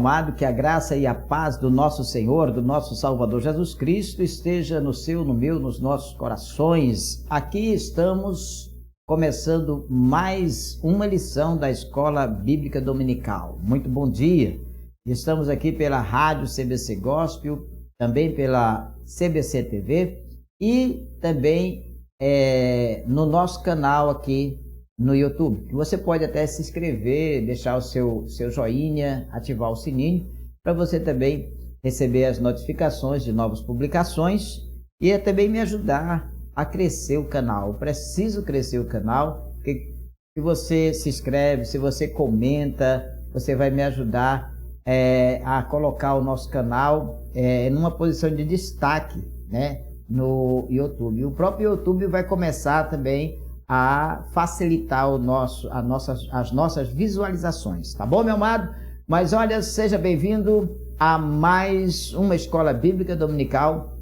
amado, que a graça e a paz do nosso Senhor, do nosso Salvador Jesus Cristo esteja no seu, no meu, nos nossos corações. Aqui estamos começando mais uma lição da Escola Bíblica Dominical. Muito bom dia. Estamos aqui pela Rádio CBC Gospel, também pela CBC TV e também no nosso canal aqui no YouTube. Você pode até se inscrever, deixar o seu joinha, ativar o sininho, para você também receber as notificações de novas publicações e também me ajudar a crescer o canal. Eu preciso crescer o canal, porque se você se inscreve, se você comenta, você vai me ajudar a colocar o nosso canal numa posição de destaque, né, no YouTube. E o próprio YouTube vai começar também a facilitar as nossas visualizações, tá bom, meu amado? Mas olha, seja bem-vindo a mais uma Escola Bíblica Dominical,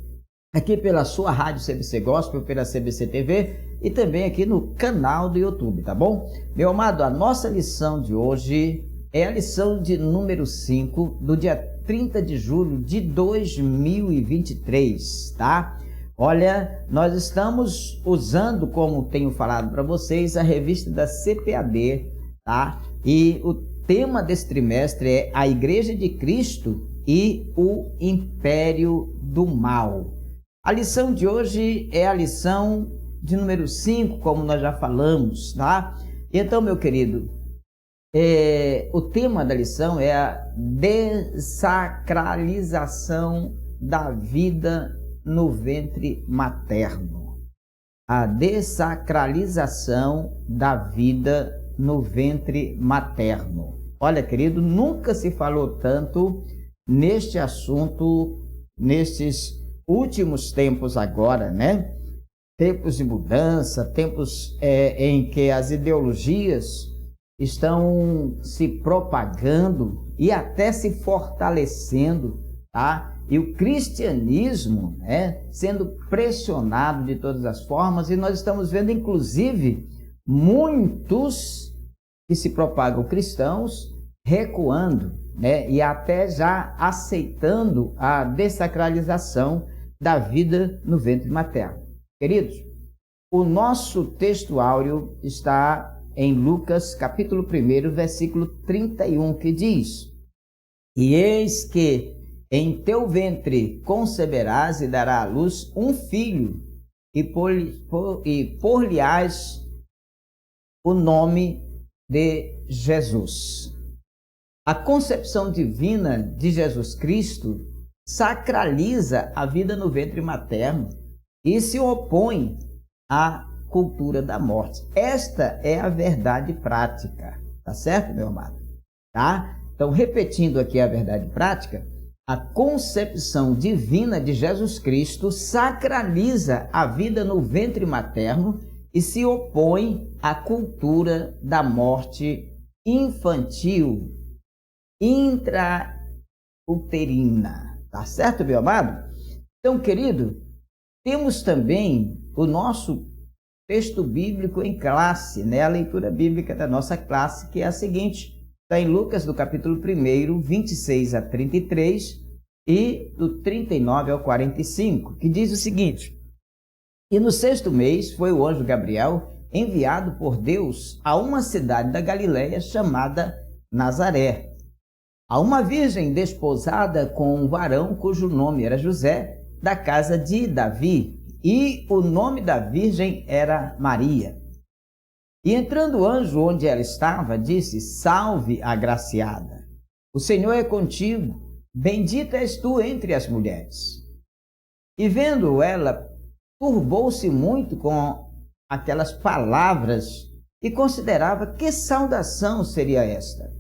aqui pela sua Rádio CBC Gospel, pela CBC TV e também aqui no canal do YouTube, tá bom? Meu amado, a nossa lição de hoje é a lição de número 5, do dia 30 de julho de 2023, tá? Olha, nós estamos usando, como tenho falado para vocês, a revista da CPAD, tá? E o tema desse trimestre é a Igreja de Cristo e o Império do Mal. A lição de hoje é a lição de número 5, como nós já falamos, tá? Então, meu querido, o tema da lição é a desacralização da vida no ventre materno. A desacralização da vida no ventre materno. Olha, querido, nunca se falou tanto neste assunto nestes últimos tempos agora, né? Tempos de mudança, tempos em que as ideologias estão se propagando e até se fortalecendo, tá? E o cristianismo, né, sendo pressionado de todas as formas, e nós estamos vendo, inclusive, muitos que se propagam cristãos recuando, né, e até já aceitando a desacralização da vida no ventre materno. Queridos, o nosso texto áureo está em Lucas, capítulo 1, versículo 31, que diz: E eis que em teu ventre conceberás e dará à luz um filho, e por-lhe-ás o nome de Jesus. A concepção divina de Jesus Cristo sacraliza a vida no ventre materno e se opõe à cultura da morte. Esta é a verdade prática, tá certo, meu amado? Tá? Então, repetindo aqui a verdade prática, a concepção divina de Jesus Cristo sacraliza a vida no ventre materno e se opõe à cultura da morte infantil intrauterina. Tá certo, meu amado? Então, querido, temos também o nosso texto bíblico em classe, né? A leitura bíblica da nossa classe, que é a seguinte: está em Lucas, do capítulo 1, 26 a 33 e do 39 ao 45, que diz o seguinte: E no 6º mês foi o anjo Gabriel enviado por Deus a uma cidade da Galiléia chamada Nazaré, a uma virgem desposada com um varão cujo nome era José, da casa de Davi, e o nome da virgem era Maria. E entrando o anjo onde ela estava, disse: Salve, agraciada, o Senhor é contigo, bendita és tu entre as mulheres. E vendo ela, turbou-se muito com aquelas palavras e considerava que saudação seria esta.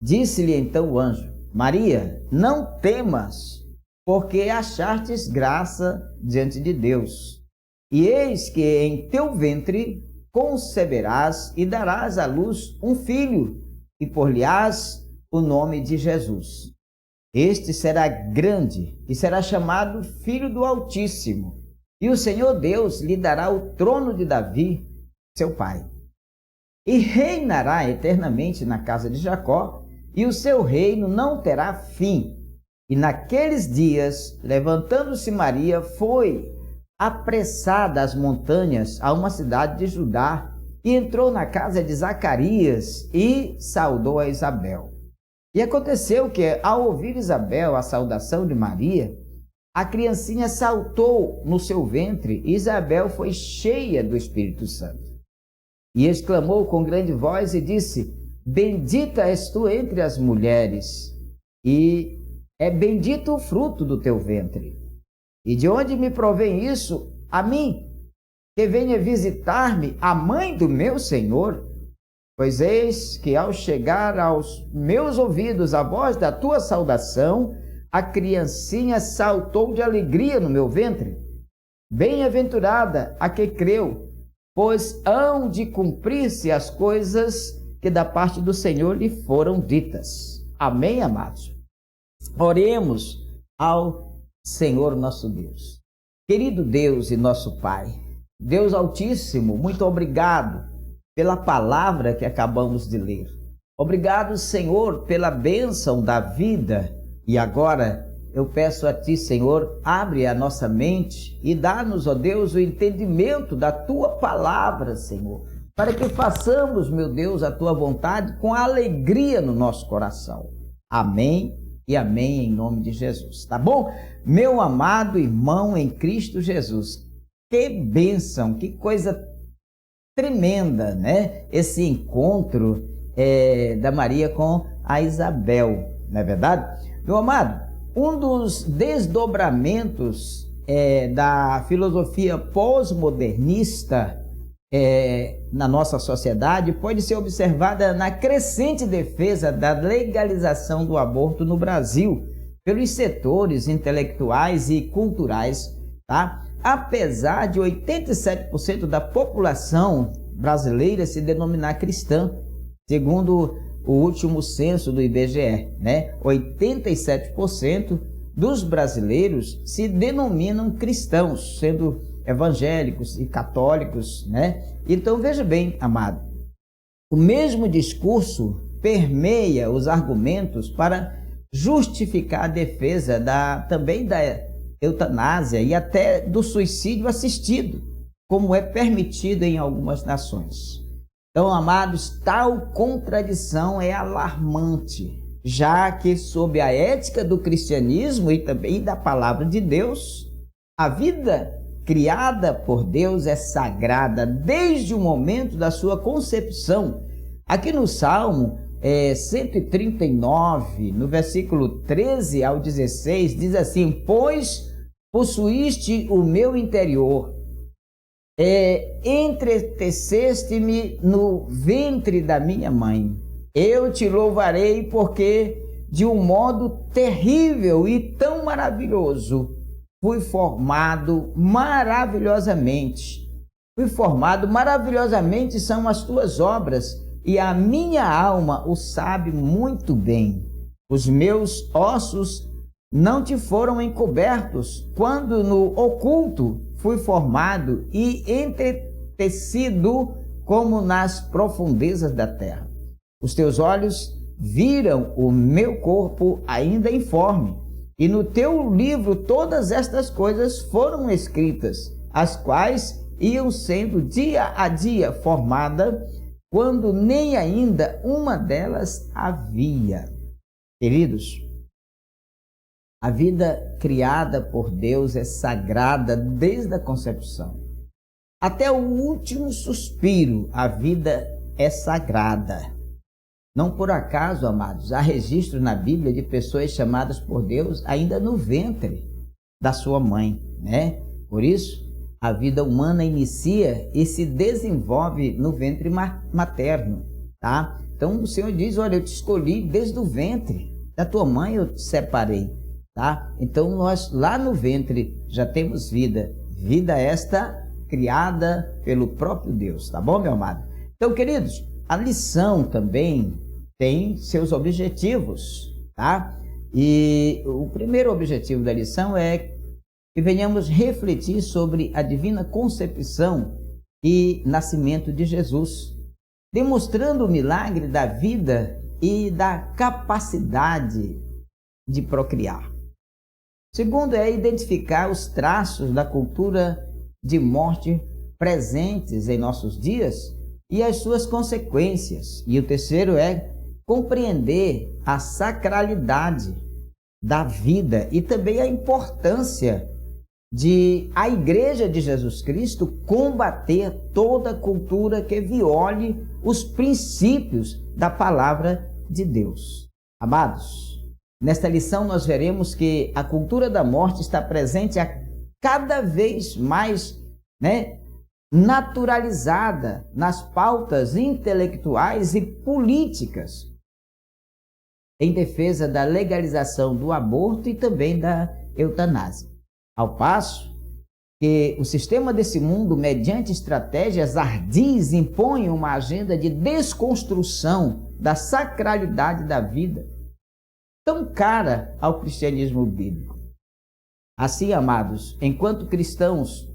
Disse-lhe então o anjo: Maria, não temas, porque achartes graça diante de Deus. E eis que em teu ventre conceberás e darás à luz um filho, e por-lhe-ás o nome de Jesus. Este será grande e será chamado Filho do Altíssimo, e o Senhor Deus lhe dará o trono de Davi, seu pai. E reinará eternamente na casa de Jacó, e o seu reino não terá fim. E naqueles dias, levantando-se Maria, foi apressada às montanhas, a uma cidade de Judá, e entrou na casa de Zacarias e saudou a Isabel. E aconteceu que, ao ouvir Isabel a saudação de Maria, a criancinha saltou no seu ventre e Isabel foi cheia do Espírito Santo. E exclamou com grande voz e disse: Bendita és tu entre as mulheres, e é bendito o fruto do teu ventre. E de onde me provém isso a mim, que venha visitar-me a mãe do meu Senhor? Pois eis que ao chegar aos meus ouvidos a voz da tua saudação, a criancinha saltou de alegria no meu ventre. Bem-aventurada a que creu, pois hão de cumprir-se as coisas que da parte do Senhor lhe foram ditas. Amém, amados? Oremos ao Senhor nosso Deus. Querido Deus e nosso Pai, Deus Altíssimo, muito obrigado pela palavra que acabamos de ler. Obrigado, Senhor, pela bênção da vida. E agora eu peço a Ti, Senhor, abre a nossa mente e dá-nos, ó Deus, o entendimento da Tua palavra, Senhor, para que façamos, meu Deus, a Tua vontade com alegria no nosso coração. Amém e amém em nome de Jesus, tá bom? Meu amado irmão em Cristo Jesus, que bênção, que coisa tremenda, né? Esse encontro da Maria com a Isabel, não é verdade? Meu amado, um dos desdobramentos da filosofia pós-modernista na nossa sociedade pode ser observada na crescente defesa da legalização do aborto no Brasil pelos setores intelectuais e culturais, tá? Apesar de 87% da população brasileira se denominar cristã, segundo o último censo do IBGE, né? 87% dos brasileiros se denominam cristãos, sendo evangélicos e católicos, né? Então veja bem, amado, o mesmo discurso permeia os argumentos para justificar a defesa também da eutanásia e até do suicídio assistido, como é permitido em algumas nações. Então, amados, tal contradição é alarmante, já que sob a ética do cristianismo e também da palavra de Deus, a vida criada por Deus é sagrada desde o momento da sua concepção. Aqui no Salmo 139, no versículo 13 ao 16, diz assim: Pois possuíste o meu interior, entreteceste-me no ventre da minha mãe. Eu te louvarei porque de um modo terrível e tão maravilhoso fui formado maravilhosamente. Fui formado maravilhosamente são as tuas obras, e a minha alma o sabe muito bem. Os meus ossos não te foram encobertos, quando no oculto fui formado e entretecido como nas profundezas da terra. Os teus olhos viram o meu corpo ainda informe, e no teu livro todas estas coisas foram escritas, as quais iam sendo dia a dia formada, quando nem ainda uma delas havia. Queridos, a vida criada por Deus é sagrada desde a concepção. Até o último suspiro, a vida é sagrada. Não por acaso, amados, há registro na Bíblia de pessoas chamadas por Deus ainda no ventre da sua mãe, né? Por isso, a vida humana inicia e se desenvolve no ventre materno, tá? Então o Senhor diz: olha, eu te escolhi desde o ventre da tua mãe, eu te separei, tá? Então nós lá no ventre já temos vida, vida esta criada pelo próprio Deus, tá bom, meu amado? Então, queridos, a lição também tem seus objetivos, tá? E o primeiro objetivo da lição é que venhamos refletir sobre a divina concepção e nascimento de Jesus, demonstrando o milagre da vida e da capacidade de procriar. Segundo é identificar os traços da cultura de morte presentes em nossos dias e as suas consequências. E o terceiro é compreender a sacralidade da vida e também a importância de a Igreja de Jesus Cristo combater toda cultura que viole os princípios da palavra de Deus. Amados, nesta lição nós veremos que a cultura da morte está presente a cada vez mais, naturalizada nas pautas intelectuais e políticas em defesa da legalização do aborto e também da eutanásia. Ao passo que o sistema desse mundo, mediante estratégias ardis, impõe uma agenda de desconstrução da sacralidade da vida, tão cara ao cristianismo bíblico. Assim, amados, enquanto cristãos,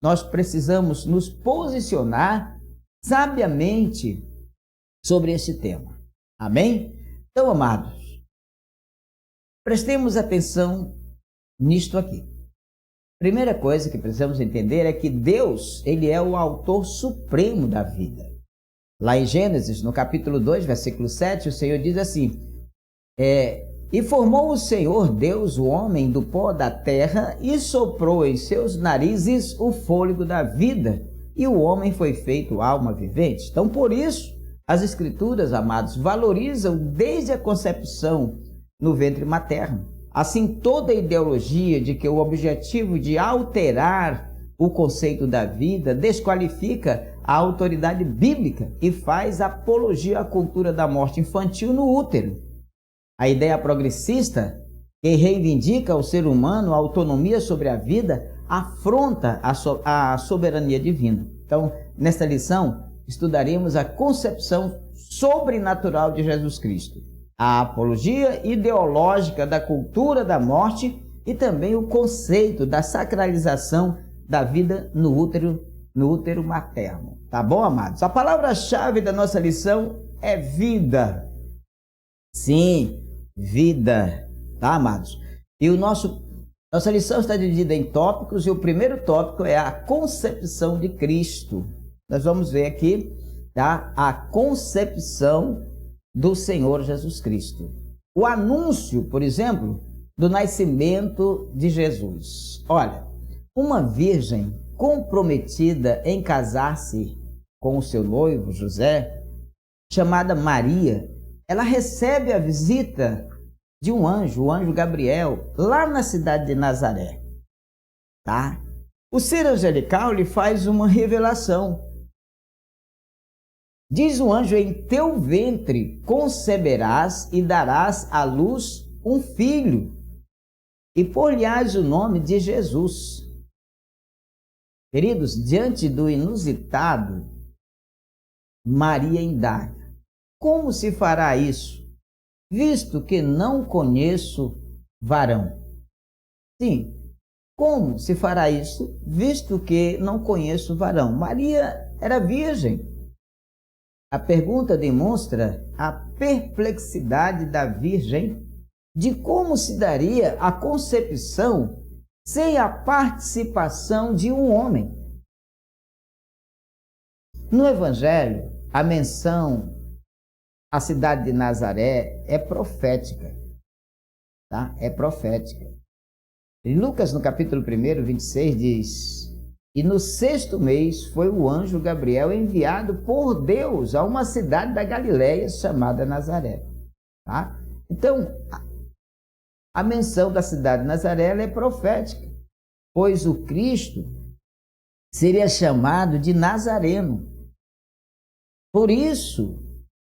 nós precisamos nos posicionar sabiamente sobre esse tema. Amém? Então, amados, prestemos atenção nisto aqui. Primeira coisa que precisamos entender é que Deus, ele é o autor supremo da vida. Lá em Gênesis, no capítulo 2, versículo 7, o Senhor diz assim: E formou o Senhor Deus o homem do pó da terra e soprou em seus narizes o fôlego da vida, e o homem foi feito alma vivente. Então, por isso, as Escrituras, amados, valorizam desde a concepção no ventre materno. Assim, toda a ideologia de que o objetivo de alterar o conceito da vida desqualifica a autoridade bíblica e faz apologia à cultura da morte infantil no útero. A ideia progressista, que reivindica ao ser humano a autonomia sobre a vida, afronta a soberania divina. Então, nesta lição, estudaremos a concepção sobrenatural de Jesus Cristo, a apologia ideológica da cultura da morte e também o conceito da sacralização da vida no útero materno. Tá bom, amados? A palavra-chave da nossa lição é vida. Sim, vida. Tá, amados? E nossa lição está dividida em tópicos e o primeiro tópico é a concepção de Cristo. Nós vamos ver aqui, tá? A concepção do Senhor Jesus Cristo. O anúncio, por exemplo, do nascimento de Jesus. Olha, uma virgem comprometida em casar-se com o seu noivo, José, chamada Maria, ela recebe a visita de um anjo, o anjo Gabriel, lá na cidade de Nazaré. Tá? O ser angelical lhe faz uma revelação. Diz o anjo: em teu ventre conceberás e darás à luz um filho, e por-lhe-ás o nome de Jesus. Queridos, diante do inusitado, Maria indaga: como se fará isso, visto que não conheço varão? Sim, como se fará isso, visto que não conheço varão? Maria era virgem. A pergunta demonstra a perplexidade da virgem de como se daria a concepção sem a participação de um homem. No Evangelho, a menção à cidade de Nazaré é profética. Tá? É profética. Em Lucas, no capítulo 1, 26, diz: e no 6º mês foi o anjo Gabriel enviado por Deus a uma cidade da Galileia chamada Nazaré. Tá? Então, a menção da cidade de Nazaré é profética, pois o Cristo seria chamado de Nazareno. Por isso,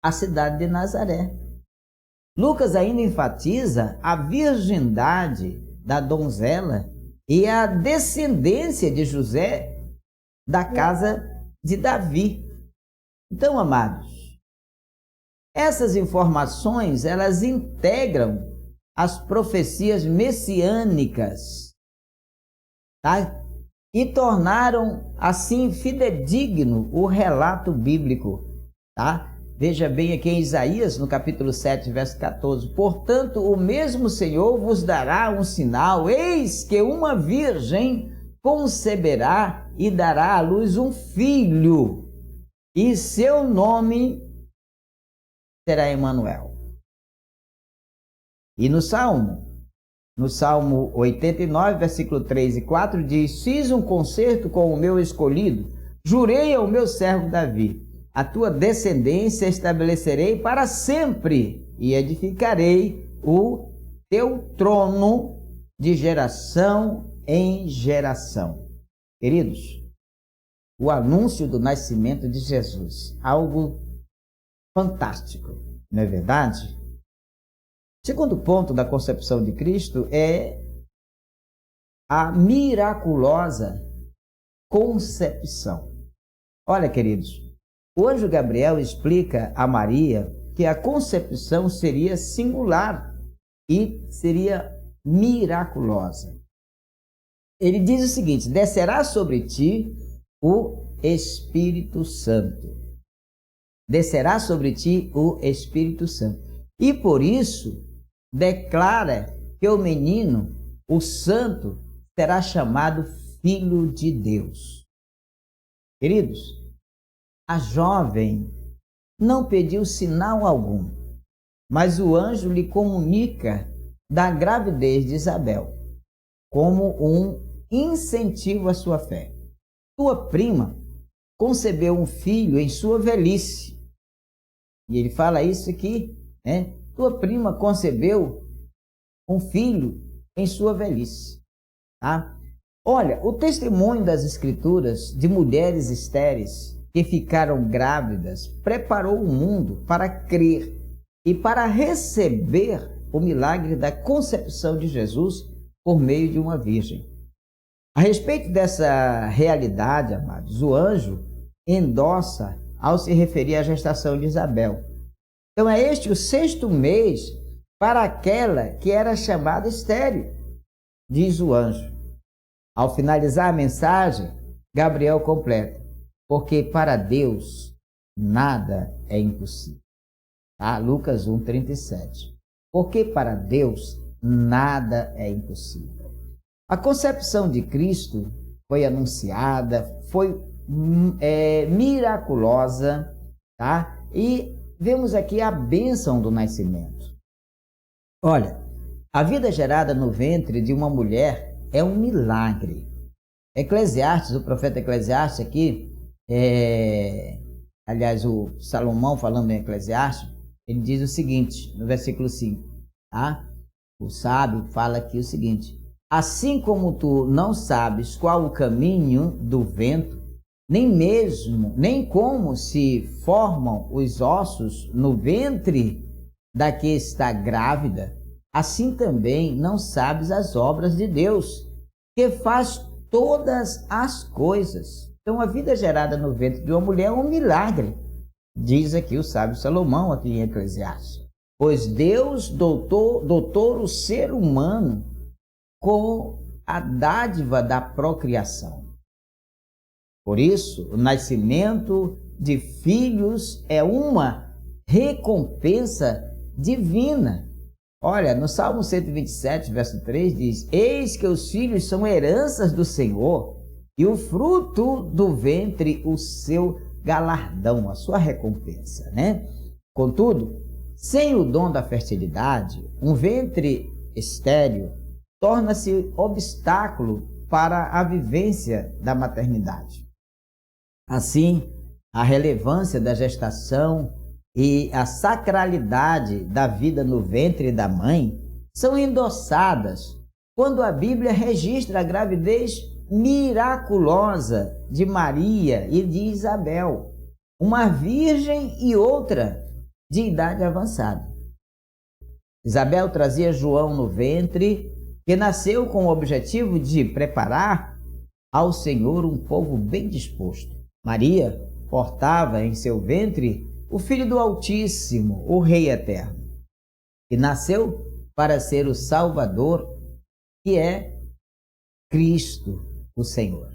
a cidade de Nazaré. Lucas ainda enfatiza a virgindade da donzela e a descendência de José da casa de Davi. Então, amados, essas informações, elas integram as profecias messiânicas, tá? E tornaram, assim, fidedigno o relato bíblico, tá? Veja bem aqui em Isaías, no capítulo 7, verso 14. Portanto, o mesmo Senhor vos dará um sinal. Eis que uma virgem conceberá e dará à luz um filho, e seu nome será Emanuel. E no Salmo 89, versículo 3 e 4, diz: fiz um concerto com o meu escolhido, jurei ao meu servo Davi, a tua descendência estabelecerei para sempre, e edificarei o teu trono de geração em geração. Queridos, o anúncio do nascimento de Jesus, algo fantástico, não é verdade? O segundo ponto da concepção de Cristo é a miraculosa concepção. Olha, queridos, o anjo Gabriel explica a Maria que a concepção seria singular e seria miraculosa. Ele diz o seguinte: descerá sobre ti o Espírito Santo. Descerá sobre ti o Espírito Santo. E por isso declara que o menino, o santo, será chamado Filho de Deus. Queridos, a jovem não pediu sinal algum, mas o anjo lhe comunica da gravidez de Isabel como um incentivo à sua fé. Tua prima concebeu um filho em sua velhice. E ele fala isso aqui, né? Tua prima concebeu um filho em sua velhice. Tá? Olha, o testemunho das Escrituras de mulheres estéreis que ficaram grávidas preparou o mundo para crer e para receber o milagre da concepção de Jesus por meio de uma virgem. A respeito dessa realidade, amados, o anjo endossa ao se referir à gestação de Isabel. Então é este o 6º mês para aquela que era chamada estéril, diz o anjo. Ao finalizar a mensagem, Gabriel completa: porque para Deus nada é impossível. Tá? Lucas 1:37. Porque para Deus nada é impossível. A concepção de Cristo foi anunciada, foi miraculosa, tá? E vemos aqui a bênção do nascimento. Olha, a vida gerada no ventre de uma mulher é um milagre. Eclesiastes, o profeta Eclesiastes aqui, aliás, o Salomão falando em Eclesiastes, ele diz o seguinte, no versículo 5, tá? O sábio fala aqui o seguinte: assim como tu não sabes qual o caminho do vento, nem como se formam os ossos no ventre da que está grávida, assim também não sabes as obras de Deus, que faz todas as coisas. Então, a vida gerada no ventre de uma mulher é um milagre, diz aqui o sábio Salomão, aqui em Eclesiastes. Pois Deus dotou o ser humano com a dádiva da procriação. Por isso, o nascimento de filhos é uma recompensa divina. Olha, no Salmo 127, verso 3 diz: eis que os filhos são heranças do Senhor, e o fruto do ventre o seu galardão, a sua recompensa, né? Contudo, sem o dom da fertilidade, um ventre estéril torna-se obstáculo para a vivência da maternidade. Assim, a relevância da gestação e a sacralidade da vida no ventre da mãe são endossadas quando a Bíblia registra a gravidez miraculosa de Maria e de Isabel, uma virgem e outra de idade avançada. Isabel trazia João no ventre, que nasceu com o objetivo de preparar ao Senhor um povo bem disposto. Maria portava em seu ventre o Filho do Altíssimo, o Rei Eterno, que nasceu para ser o Salvador, que é Cristo, o Senhor.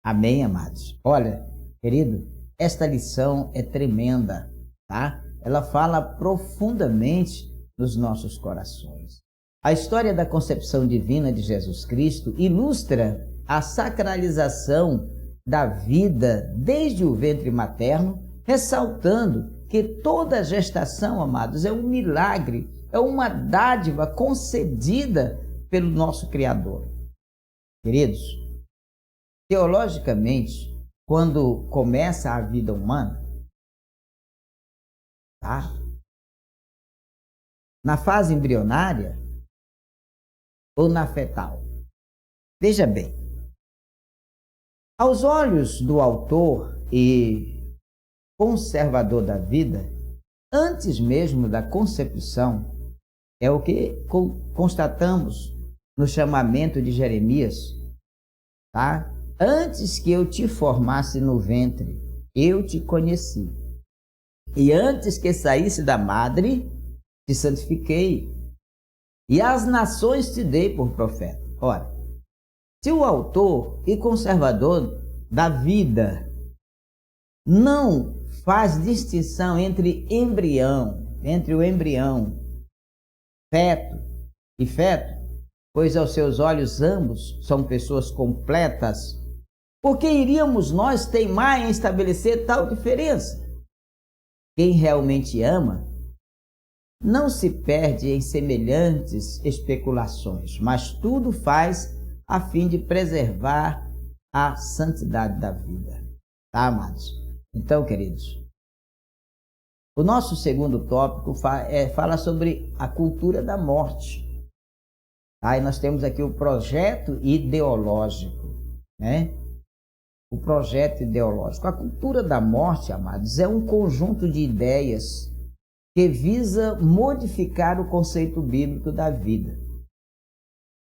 Amém, amados? Olha, querido, esta lição é tremenda, tá? ela fala profundamente nos nossos corações. A história da concepção divina de Jesus Cristo ilustra a sacralização da vida desde o ventre materno, ressaltando que toda gestação, amados, é um milagre, é uma dádiva concedida pelo nosso Criador. Queridos, teologicamente, quando começa a vida humana, tá? Na fase embrionária ou na fetal? Veja bem, aos olhos do autor e conservador da vida, antes mesmo da concepção, é o que constatamos no chamamento de Jeremias, tá? Antes que eu te formasse no ventre, eu te conheci. E antes que saísse da madre, te santifiquei. E as nações te dei por profeta. Ora, se o autor e conservador da vida não faz distinção entre o embrião, feto e feto, pois aos seus olhos ambos são pessoas completas, por que iríamos nós teimar em estabelecer tal diferença? Quem realmente ama não se perde em semelhantes especulações, mas tudo faz a fim de preservar a santidade da vida. Tá, amados? Então, queridos, o nosso segundo tópico fala sobre a cultura da morte. Aí nós temos aqui o projeto ideológico, né? O projeto ideológico. A cultura da morte, amados, é um conjunto de ideias que visa modificar o conceito bíblico da vida.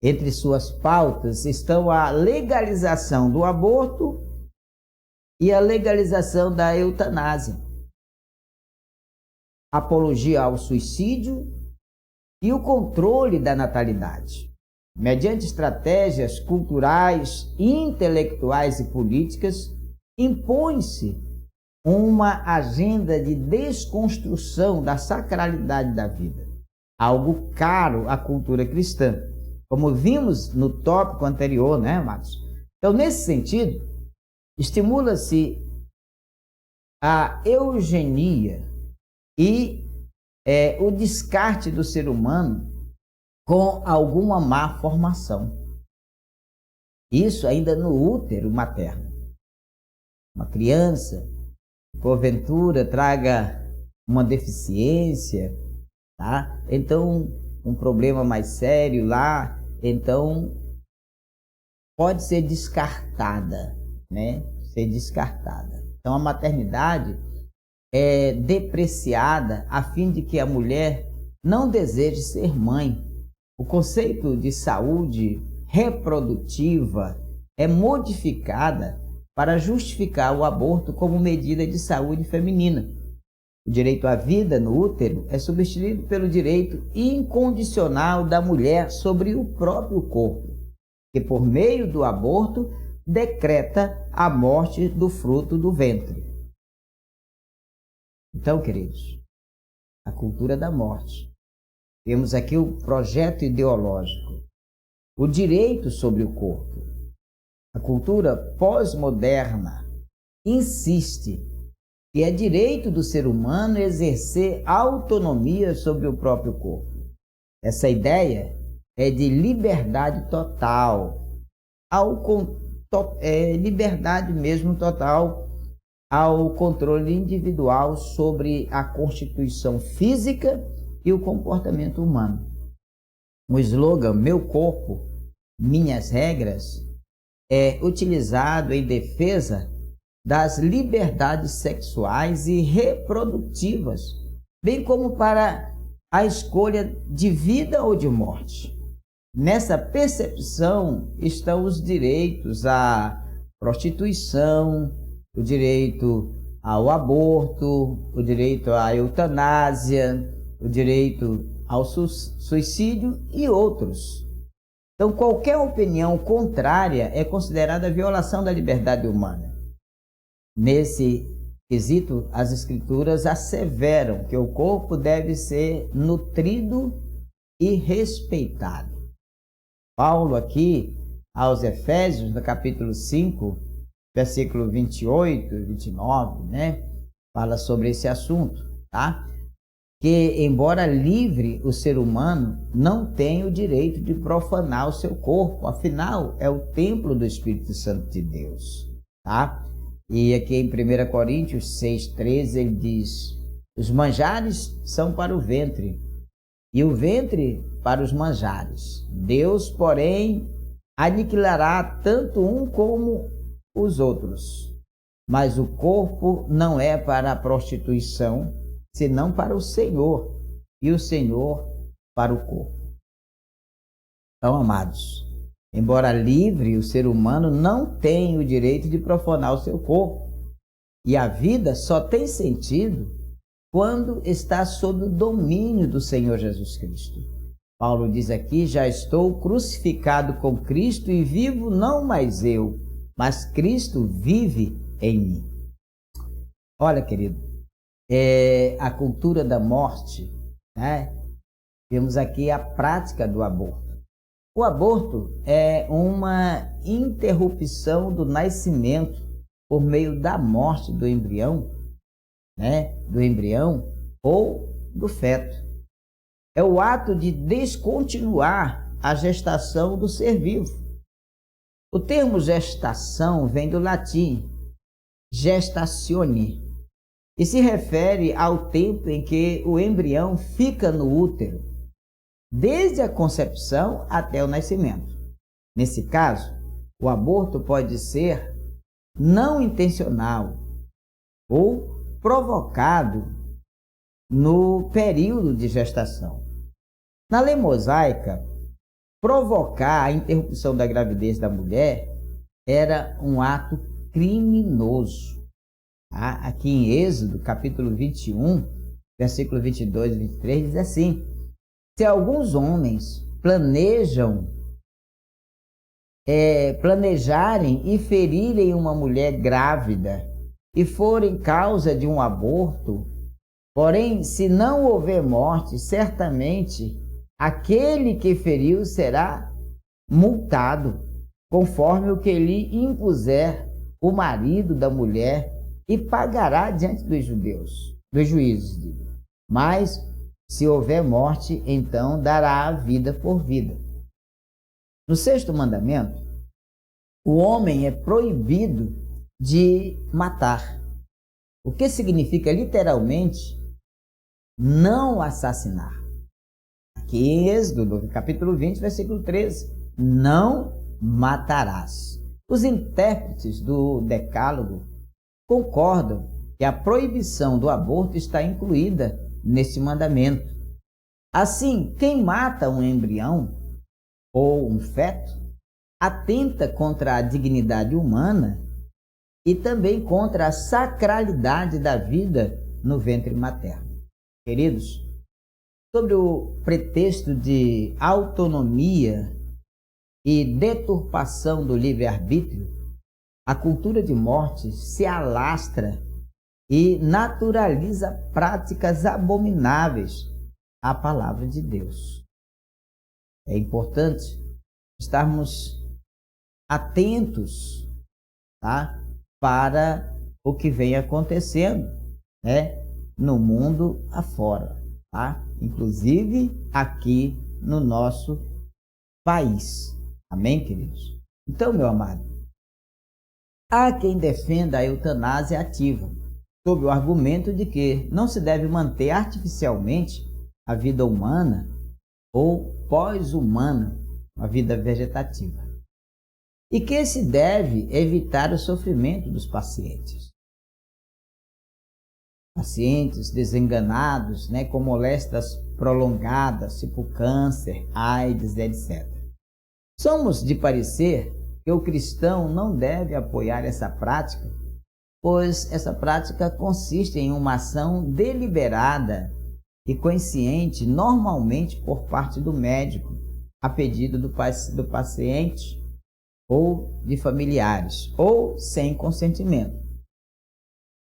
Entre suas pautas estão a legalização do aborto e a legalização da eutanásia, apologia ao suicídio e o controle da natalidade. Mediante estratégias culturais, intelectuais e políticas, impõe-se uma agenda de desconstrução da sacralidade da vida, algo caro à cultura cristã, como vimos no tópico anterior, né, amados? Então, nesse sentido, estimula-se a eugenia e o descarte do ser humano com alguma má formação. Isso ainda no útero materno. Uma criança, porventura, traga uma deficiência, tá? Então, um problema mais sério lá, então pode ser descartada, né? Ser descartada. Então, a maternidade é depreciada a fim de que a mulher não deseje ser mãe. O conceito de saúde reprodutiva é modificada para justificar o aborto como medida de saúde feminina. O direito à vida no útero é substituído pelo direito incondicional da mulher sobre o próprio corpo, que por meio do aborto decreta a morte do fruto do ventre. Então, queridos, a cultura da morte. Temos aqui o projeto ideológico, o direito sobre o corpo. A cultura pós-moderna insiste que é direito do ser humano exercer autonomia sobre o próprio corpo. Essa ideia é de liberdade total, liberdade mesmo total ao controle individual sobre a constituição física e o comportamento humano. O slogan "Meu corpo, minhas regras" é utilizado em defesa das liberdades sexuais e reprodutivas, bem como para a escolha de vida ou de morte. Nessa percepção estão os direitos à prostituição, o direito ao aborto, o direito à eutanásia, o direito ao suicídio e outros. Então, qualquer opinião contrária é considerada violação da liberdade humana. Nesse quesito, as Escrituras asseveram que o corpo deve ser nutrido e respeitado. Paulo aqui, aos Efésios, no capítulo 5, versículo 28 e 29, né? Fala sobre esse assunto, tá? Que, embora livre, o ser humano não tem o direito de profanar o seu corpo, afinal, é o templo do Espírito Santo de Deus, tá? E aqui em 1 Coríntios 6,13 ele diz: os manjares são para o ventre, e o ventre para os manjares. Deus, porém, aniquilará tanto um como os outros. Mas o corpo não é para a prostituição, senão para o Senhor, e o Senhor para o corpo. Então, amados, embora livre, o ser humano não tem o direito de profanar o seu corpo. E a vida só tem sentido quando está sob o domínio do Senhor Jesus Cristo. Paulo diz aqui: já estou crucificado com Cristo e vivo não mais eu, mas Cristo vive em mim. Olha, querido, a cultura da morte, né? Vemos aqui a prática do aborto. O aborto é uma interrupção do nascimento por meio da morte do embrião, né? Do embrião ou do feto. É o ato de descontinuar a gestação do ser vivo. O termo gestação vem do latim gestatione e se refere ao tempo em que o embrião fica no útero, desde a concepção até o nascimento. Nesse caso, o aborto pode ser não intencional ou provocado no período de gestação. Na lei mosaica, provocar a interrupção da gravidez da mulher era um ato criminoso. Aqui em Êxodo, capítulo 21, versículo 22 e 23, diz assim: se alguns homens planejarem e ferirem uma mulher grávida e forem causa de um aborto, porém, se não houver morte, certamente aquele que feriu será multado, conforme o que lhe impuser o marido da mulher, e pagará diante dos juízes. Mas, se houver morte, então dará a vida por vida. No 6º mandamento, o homem é proibido de matar, o que significa literalmente não assassinar. Aqui em Êxodo, capítulo 20, versículo 13, não matarás. Os intérpretes do Decálogo concordam que a proibição do aborto está incluída neste mandamento. Assim, quem mata um embrião ou um feto atenta contra a dignidade humana e também contra a sacralidade da vida no ventre materno. Queridos, sobre o pretexto de autonomia e deturpação do livre-arbítrio, a cultura de morte se alastra e naturaliza práticas abomináveis à palavra de Deus. É importante estarmos atentos, tá? Para o que vem acontecendo, né? No mundo afora, tá? Inclusive aqui no nosso país. Amém, queridos? Então, meu amado, há quem defenda a eutanásia ativa, sob o argumento de que não se deve manter artificialmente a vida humana ou pós-humana, a vida vegetativa, e que se deve evitar o sofrimento dos pacientes. Pacientes desenganados, né, com moléstias prolongadas, tipo câncer, AIDS, etc. Somos de parecer que o cristão não deve apoiar essa prática, pois essa prática consiste em uma ação deliberada e consciente, normalmente por parte do médico, a pedido do paciente ou de familiares, ou sem consentimento.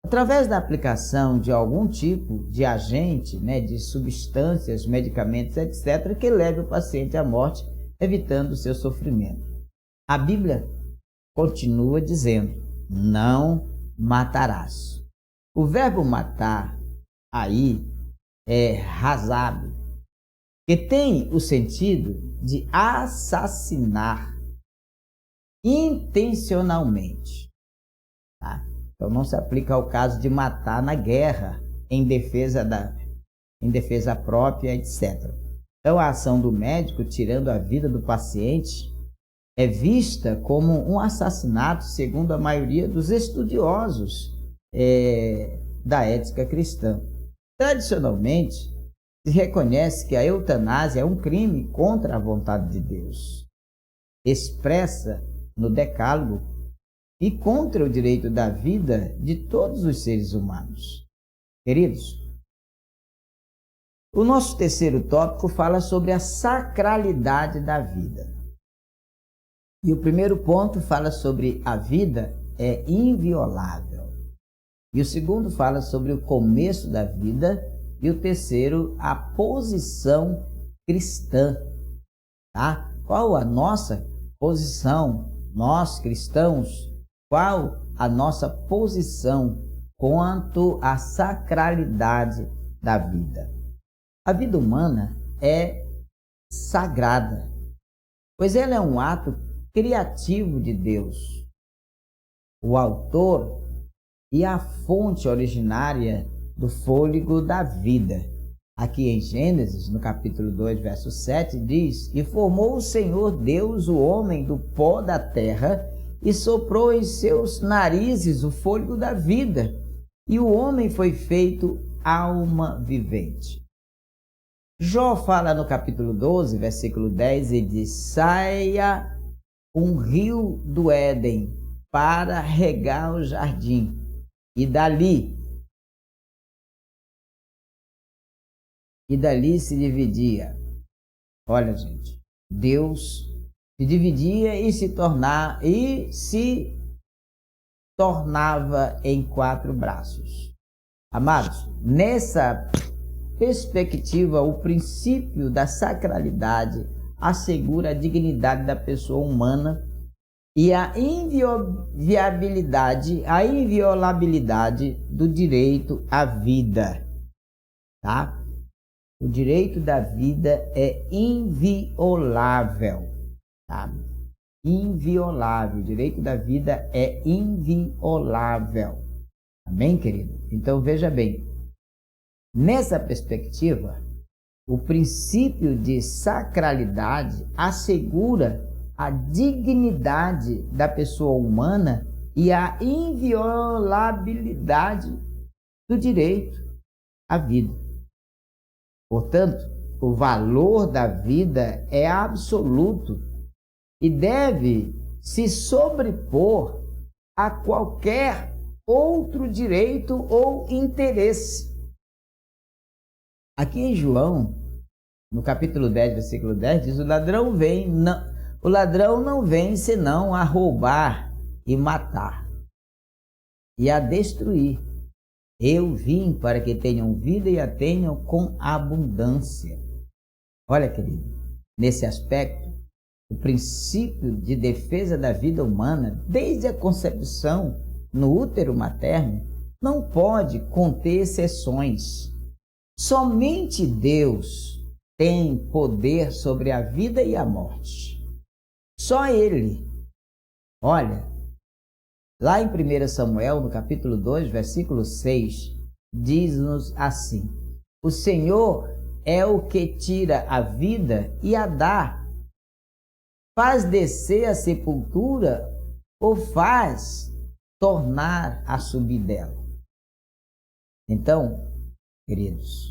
através da aplicação de algum tipo de agente, de substâncias, medicamentos, etc., que leve o paciente à morte, evitando o seu sofrimento. A Bíblia continua dizendo: não matarás. O verbo matar aí é razab, que tem o sentido de assassinar intencionalmente. Tá? Então não se aplica ao caso de matar na guerra, em defesa própria, etc. Então a ação do médico tirando a vida do paciente é vista como um assassinato, segundo a maioria dos estudiosos da ética cristã. Tradicionalmente, se reconhece que a eutanásia é um crime contra a vontade de Deus, expressa no Decálogo, e contra o direito da vida de todos os seres humanos. Queridos, o nosso terceiro tópico fala sobre a sacralidade da vida. E o primeiro ponto fala sobre a vida é inviolável. E o segundo fala sobre o começo da vida. E o terceiro, a posição cristã. Tá? Qual a nossa posição, nós cristãos? Qual a nossa posição quanto à sacralidade da vida? A vida humana é sagrada, pois ela é um ato criativo de Deus, o autor e a fonte originária do fôlego da vida. Aqui em Gênesis, no capítulo 2, verso 7, diz: E formou o Senhor Deus o homem do pó da terra, e soprou em seus narizes o fôlego da vida, e o homem foi feito alma vivente. Jó fala no capítulo 12, versículo 10, e diz: Saia um rio do Éden para regar o jardim, e dali se dividia. Olha, gente, Deus se dividia e se tornava em 4 braços. Amados, nessa perspectiva, o princípio da sacralidade assegura a dignidade da pessoa humana e a inviolabilidade do direito à vida. Tá? O direito da vida é inviolável. Tá? Inviolável. O direito da vida é inviolável. Amém, querido? Então, veja bem. Nessa perspectiva, o princípio de sacralidade assegura a dignidade da pessoa humana e a inviolabilidade do direito à vida. Portanto, o valor da vida é absoluto e deve se sobrepor a qualquer outro direito ou interesse. Aqui em João, no capítulo 10, versículo 10, diz: o ladrão não vem senão a roubar e matar e a destruir. Eu vim para que tenham vida e a tenham com abundância. Olha, querido, nesse aspecto, o princípio de defesa da vida humana, desde a concepção no útero materno, não pode conter exceções. Somente Deus tem poder sobre a vida e a morte. Só Ele. Olha, lá em 1 Samuel, no capítulo 2, versículo 6, diz-nos assim: o Senhor é o que tira a vida e a dá, faz descer a sepultura ou faz tornar a subir dela. Então, queridos,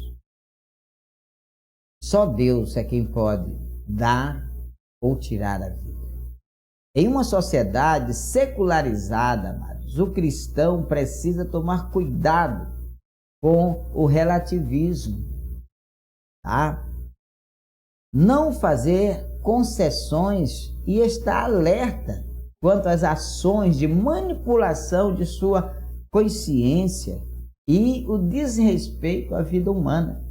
só Deus é quem pode dar ou tirar a vida. Em uma sociedade secularizada, amados, o cristão precisa tomar cuidado com o relativismo, tá? Não fazer concessões e estar alerta quanto às ações de manipulação de sua consciência e o desrespeito à vida humana.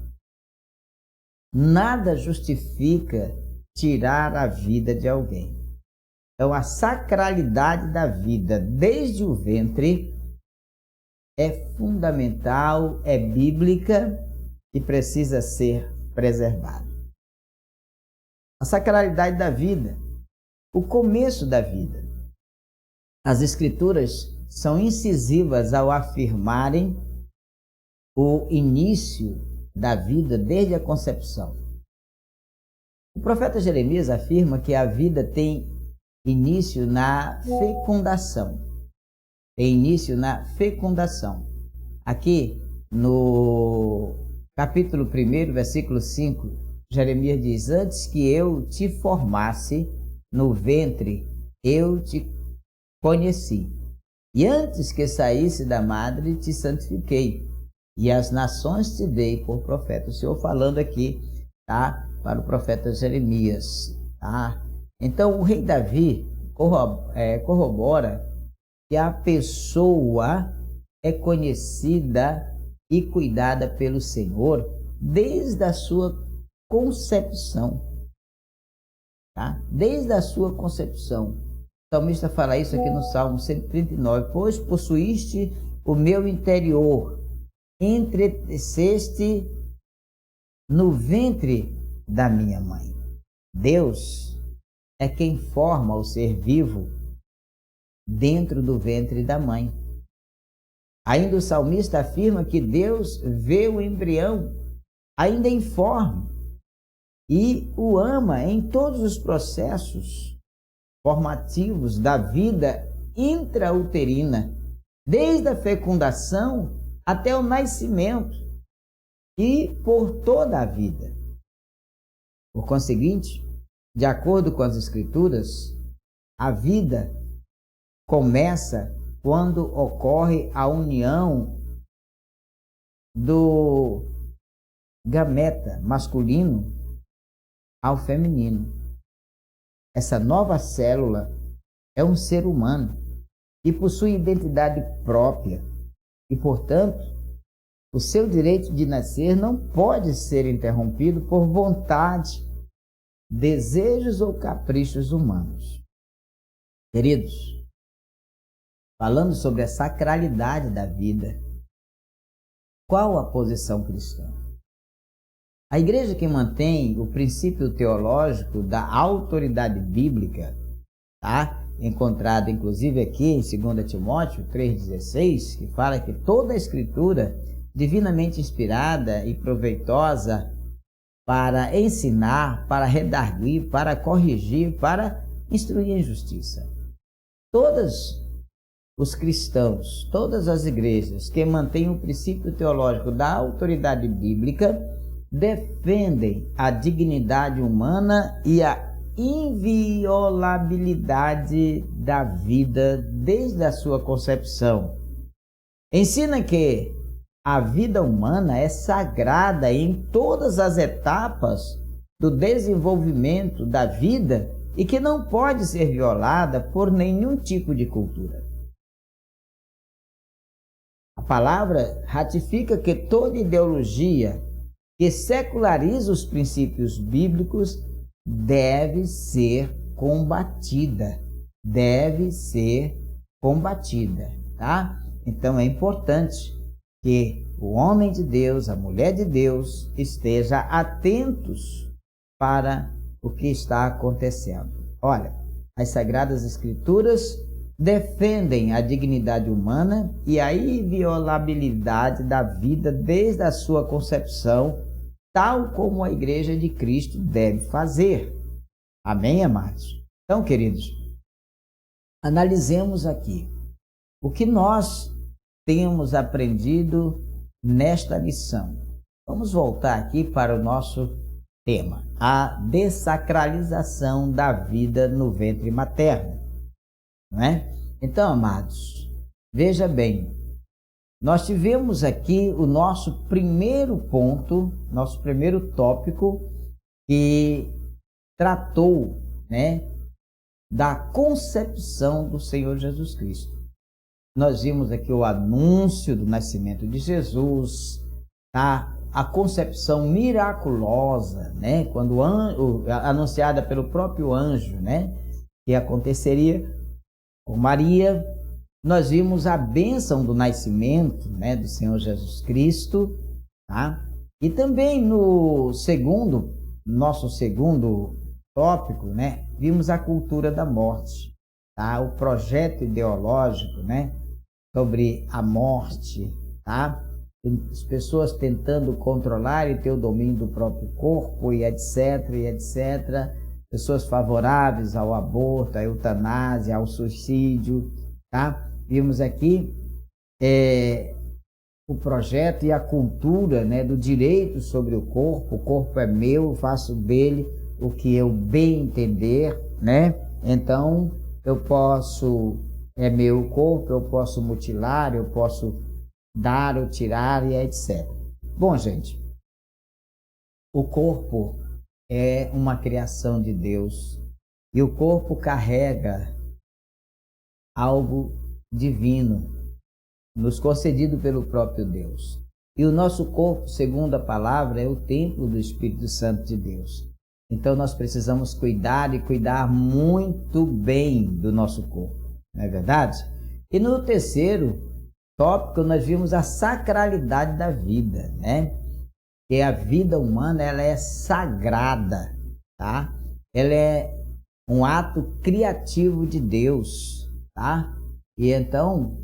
Nada justifica tirar a vida de alguém. Então, a sacralidade da vida desde o ventre é fundamental, é bíblica e precisa ser preservada. A sacralidade da vida, o começo da vida. As Escrituras são incisivas ao afirmarem o início da vida desde a concepção. O profeta Jeremias afirma que a vida tem início na fecundação. Tem início na fecundação. Aqui no capítulo 1, versículo 5, Jeremias diz: antes que eu te formasse no ventre, eu te conheci. E antes que saísse da madre, te santifiquei. E as nações te dei por profeta. O Senhor falando aqui, tá? Para o profeta Jeremias, tá? Então, o rei Davi corrobora que a pessoa é conhecida e cuidada pelo Senhor desde a sua concepção, tá? Desde a sua concepção. O salmista fala isso aqui no Salmo 139. Pois possuíste o meu interior, entreteceste no ventre da minha mãe. Deus é quem forma o ser vivo dentro do ventre da mãe. Ainda o salmista afirma que Deus vê o embrião ainda informe e o ama em todos os processos formativos da vida intrauterina, desde a fecundação até o nascimento e por toda a vida. Por conseguinte, de acordo com as Escrituras, a vida começa quando ocorre a união do gameta masculino ao feminino. Essa nova célula é um ser humano que possui identidade própria e, portanto, o seu direito de nascer não pode ser interrompido por vontade, desejos ou caprichos humanos. Queridos, falando sobre a sacralidade da vida, qual a posição cristã? A igreja que mantém o princípio teológico da autoridade bíblica, tá? Encontrado inclusive aqui em 2 Timóteo 3,16, que fala que toda a Escritura divinamente inspirada e proveitosa para ensinar, para redarguir, para corrigir, para instruir em justiça. Todos os cristãos, todas as igrejas que mantêm o princípio teológico da autoridade bíblica defendem a dignidade humana e a inviolabilidade da vida desde a sua concepção. Ensina que a vida humana é sagrada em todas as etapas do desenvolvimento da vida e que não pode ser violada por nenhum tipo de cultura. A palavra ratifica que toda ideologia que seculariza os princípios bíblicos deve ser combatida. Deve ser combatida, tá? Então é importante que o homem de Deus, a mulher de Deus, esteja atentos para o que está acontecendo. Olha, as Sagradas Escrituras defendem a dignidade humana e a inviolabilidade da vida desde a sua concepção, tal como a Igreja de Cristo deve fazer. Amém, amados? Então, queridos, analisemos aqui o que nós temos aprendido nesta lição. Vamos voltar aqui para o nosso tema, a dessacralização da vida no ventre materno. Não é? Então, amados, veja bem, nós tivemos aqui o nosso primeiro ponto, nosso primeiro tópico, que tratou, né, da concepção do Senhor Jesus Cristo. nós vimos aqui o anúncio do nascimento de Jesus, tá? A concepção miraculosa, né? Quando anunciada pelo próprio anjo, né? Que aconteceria com Maria. Nós vimos a bênção do nascimento, né? Do Senhor Jesus Cristo, tá? E também no nosso segundo tópico, né? Vimos a cultura da morte, tá? O projeto ideológico, né? Sobre a morte, tá? As pessoas tentando controlar e ter o domínio do próprio corpo e etc, e etc. Pessoas favoráveis ao aborto, à eutanásia, ao suicídio, tá? Vimos aqui o projeto e a cultura, né, do direito sobre o corpo é meu, faço dele o que eu bem entender, né? Então, é meu corpo, eu posso mutilar, eu posso dar ou tirar e etc. Bom, gente, o corpo é uma criação de Deus e o corpo carrega algo divino, nos concedido pelo próprio Deus. E o nosso corpo, segundo a palavra, é o templo do Espírito Santo de Deus. Então nós precisamos cuidar e cuidar muito bem do nosso corpo, não é verdade? E no terceiro tópico nós vimos a sacralidade da vida, né? Que a vida humana, ela é sagrada, tá? Ela é um ato criativo de Deus, tá? E então,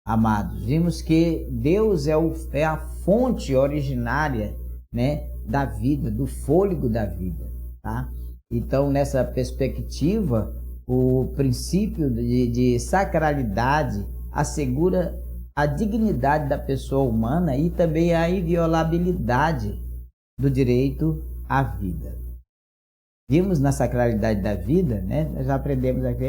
amados, vimos que Deus é a fonte originária, né, da vida, do fôlego da vida, tá? Então, nessa perspectiva, o princípio de sacralidade assegura a dignidade da pessoa humana e também a inviolabilidade do direito à vida. Vimos na sacralidade da vida, né? Nós já aprendemos aqui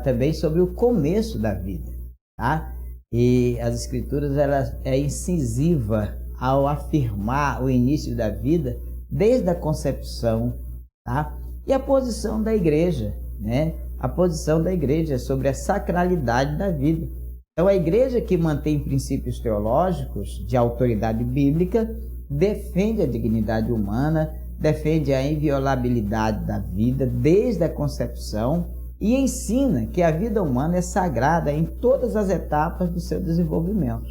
também sobre o começo da vida, tá? E as Escrituras, ela é incisiva ao afirmar o início da vida desde a concepção, tá? E a posição da igreja, né? A posição da igreja sobre a sacralidade da vida. Então, a igreja que mantém princípios teológicos de autoridade bíblica defende a dignidade humana, defende a inviolabilidade da vida desde a concepção e ensina que a vida humana é sagrada em todas as etapas do seu desenvolvimento.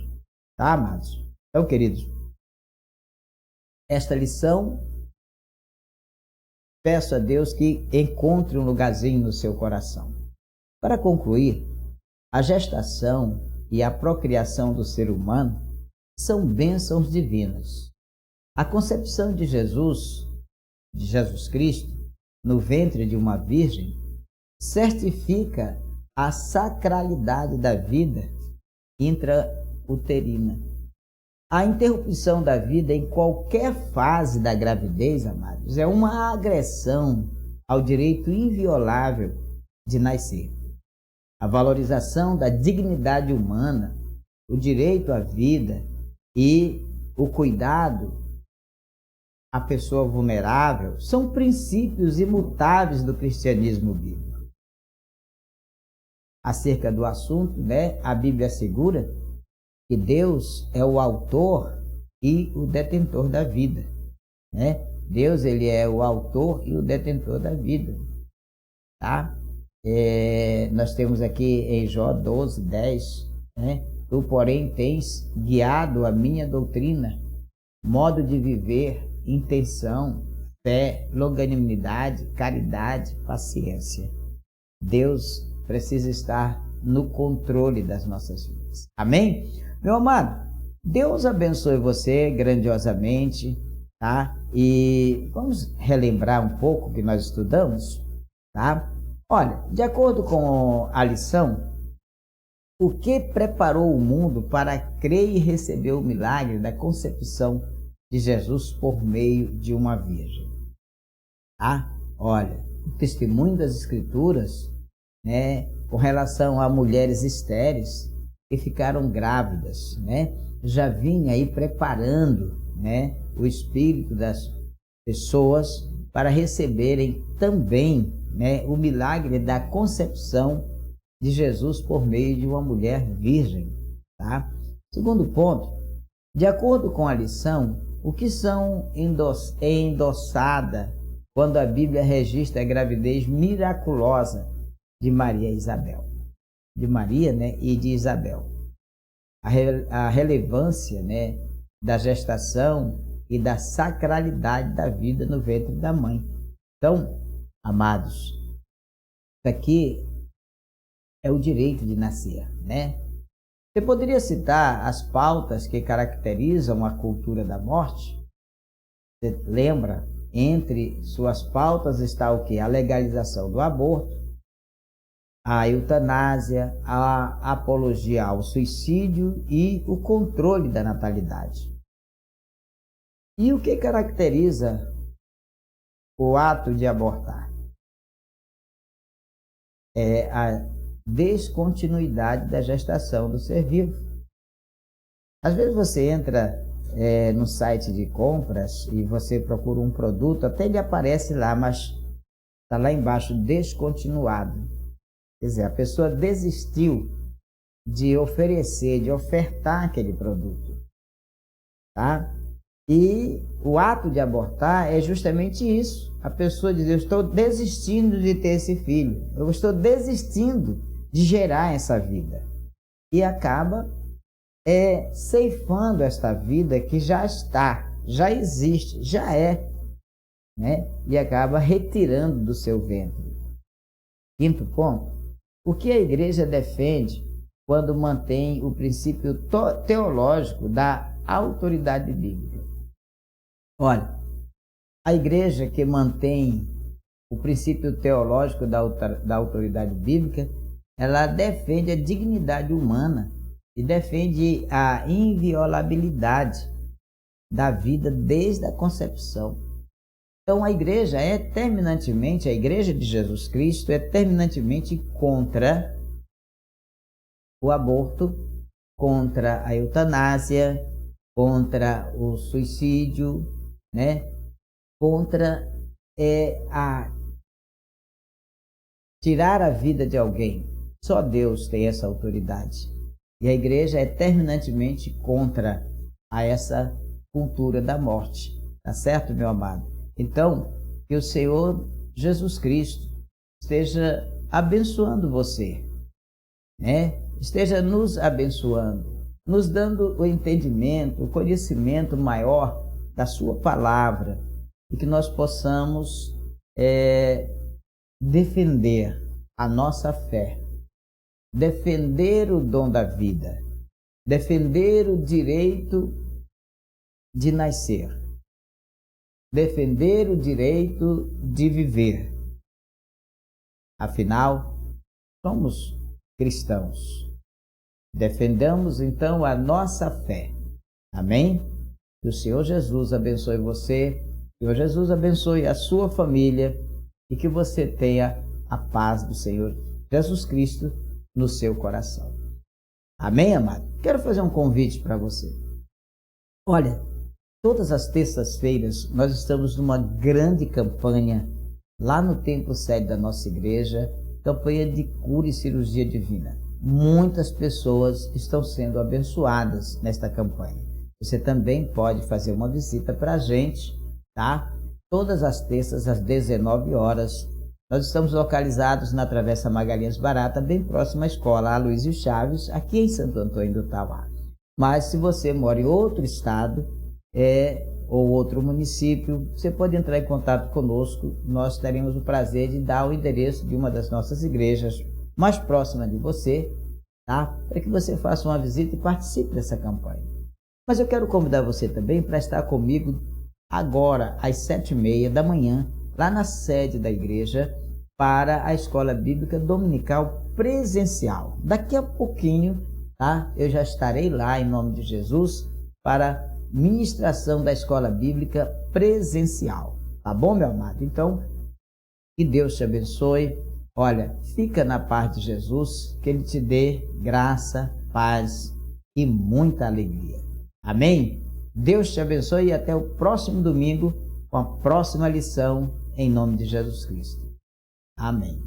Tá, amados? Então, queridos, esta lição, peço a Deus que encontre um lugarzinho no seu coração. Para concluir, a gestação e a procriação do ser humano são bênçãos divinas. A concepção de Jesus Cristo, no ventre de uma virgem, certifica a sacralidade da vida intrauterina. A interrupção da vida em qualquer fase da gravidez, amados, é uma agressão ao direito inviolável de nascer. A valorização da dignidade humana, o direito à vida e o cuidado à pessoa vulnerável são princípios imutáveis do cristianismo bíblico. Acerca do assunto, né, a Bíblia assegura que Deus é o autor e o detentor da vida, né? Deus, ele é o autor e o detentor da vida, tá? Nós temos aqui em Jó 12:10, né? Tu, porém, tens guiado a minha doutrina, modo de viver, intenção, fé, longanimidade, caridade, paciência. Deus precisa estar no controle das nossas vidas. Amém? Meu amado, Deus abençoe você grandiosamente, tá? E vamos relembrar um pouco o que nós estudamos, tá? Olha, de acordo com a lição, o que preparou o mundo para crer e receber o milagre da concepção de Jesus por meio de uma virgem? Tá? Olha, o testemunho das Escrituras, né, com relação a mulheres estéreis que ficaram grávidas, né, já vinha aí preparando, né, o espírito das pessoas para receberem também, né, o milagre da concepção de Jesus por meio de uma mulher virgem, tá? Segundo ponto, de acordo com a lição, o que é endossada quando a Bíblia registra a gravidez miraculosa de Maria e Isabel, de Maria, né, e de Isabel. A relevância, né, da gestação e da sacralidade da vida no ventre da mãe. Então, amados, isso aqui é o direito de nascer, né? Você poderia citar as pautas que caracterizam a cultura da morte? Você lembra? Entre suas pautas está o quê? A legalização do aborto, a eutanásia, a apologia ao suicídio e o controle da natalidade. E o que caracteriza o ato de abortar? É a descontinuidade da gestação do ser vivo. Às vezes você entra no site de compras e você procura um produto, até ele aparece lá, mas está lá embaixo, descontinuado. Quer dizer, a pessoa desistiu de oferecer, de ofertar aquele produto, tá? E o ato de abortar é justamente isso. A pessoa diz, eu estou desistindo de ter esse filho, eu estou desistindo de gerar essa vida. E acaba ceifando esta vida que já está, já existe, já é, né? E acaba retirando do seu ventre. Quinto ponto, o que a igreja defende quando mantém o princípio teológico da autoridade bíblica? Olha, a igreja que mantém o princípio teológico da autoridade bíblica, ela defende a dignidade humana e defende a inviolabilidade da vida desde a concepção. Então a igreja a igreja de Jesus Cristo é terminantemente contra o aborto, contra a eutanásia, contra o suicídio, né? Contra tirar a vida de alguém. Só Deus tem essa autoridade. E a igreja é terminantemente contra essa cultura da morte. Tá certo, meu amado? Então, que o Senhor Jesus Cristo esteja abençoando você, né? Esteja nos abençoando, nos dando o entendimento, o conhecimento maior da sua palavra, e que nós possamos defender a nossa fé, defender o dom da vida, defender o direito de nascer, defender o direito de viver. Afinal, somos cristãos. Defendamos então a nossa fé. Amém? Que o Senhor Jesus abençoe você, que o Senhor Jesus abençoe a sua família e que você tenha a paz do Senhor Jesus Cristo no seu coração. Amém, amado? Quero fazer um convite para você. Olha, todas as terças-feiras nós estamos numa grande campanha lá no templo sede da nossa igreja, campanha de cura e cirurgia divina. Muitas pessoas estão sendo abençoadas nesta campanha. Você também pode fazer uma visita para a gente, tá? Todas as terças às 19 horas. Nós estamos localizados na Travessa Magalhães Barata, bem próximo à escola Aloysio Chaves, aqui em Santo Antônio do Tauá. Mas se você mora em outro estado ou outro município, você pode entrar em contato conosco. Nós teremos o prazer de dar o endereço de uma das nossas igrejas mais próxima de você, tá? Para que você faça uma visita e participe dessa campanha. Mas eu quero convidar você também para estar comigo agora, às 7h30 da manhã, lá na sede da igreja, para a Escola Bíblica Dominical presencial. Daqui a pouquinho, tá? Eu já estarei lá, em nome de Jesus, para ministração da Escola Bíblica presencial. Tá bom, meu amado? Então, que Deus te abençoe. Olha, fica na paz de Jesus, que Ele te dê graça, paz e muita alegria. Amém? Deus te abençoe e até o próximo domingo com a próxima lição, em nome de Jesus Cristo. Amém.